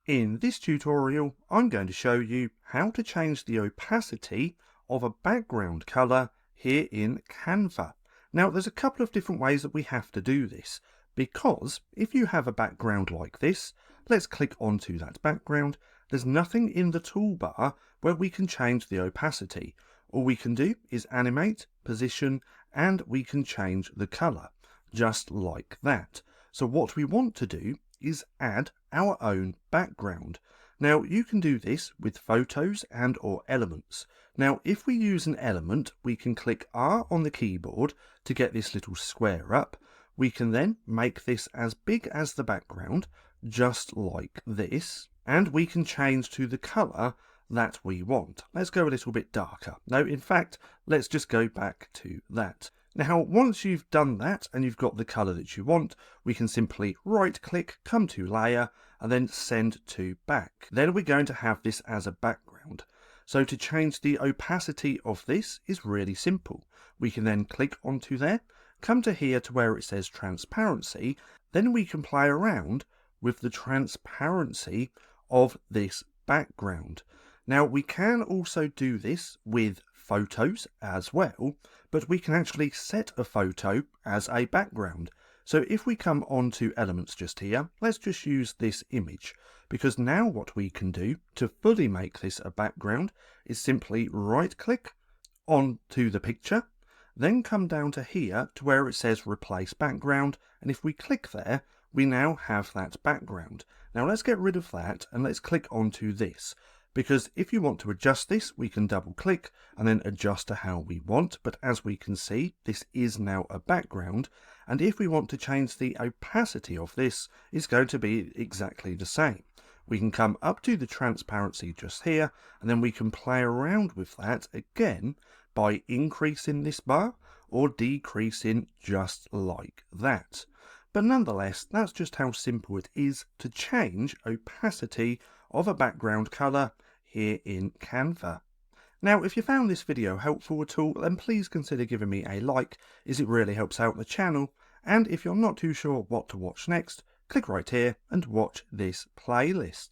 In this tutorial, I'm going to show you how to change the opacity of a background colour here in Canva. Now, there's a couple of different ways that we have to do this, because if you have a background like this, let's click onto that background. There's nothing in the toolbar where we can change the opacity. All we can do is animate, position, and we can change the colour, just like that. So what we want to do is add our own background. Now you can do this with photos and or elements. Now if we use an element, we can click R on the keyboard to get this little square up. We can then make this as big as the background, just like this, and we can change to the colour that we want. Let's go a little bit darker. No, in fact, let's just go back to that. Now, once you've done that and you've got the colour that you want, we can simply right click, come to layer, and then send to back. Then we're going to have this as a background. So to change the opacity of this is really simple. We can then click onto there, come to here to where it says transparency, then we can play around with the transparency of this background. Now we can also do this with photos as well, but we can actually set a photo as a background. So if we come on to elements just here, let's just use this image, because now what we can do to fully make this a background is simply right click onto the picture, then come down to here to where it says replace background, and if we click there, we now have that background. Now let's get rid of that and let's click onto this, because if you want to adjust this, we can double click and then adjust to how we want. But as we can see, this is now a background. And if we want to change the opacity of this, it's going to be exactly the same. We can come up to the transparency just here, and then we can play around with that again by increasing this bar or decreasing just like that. But nonetheless, that's just how simple it is to change opacity of a background colour here in Canva. Now, if you found this video helpful at all, then please consider giving me a like, as it really helps out the channel. And if you're not too sure what to watch next, click right here and watch this playlist.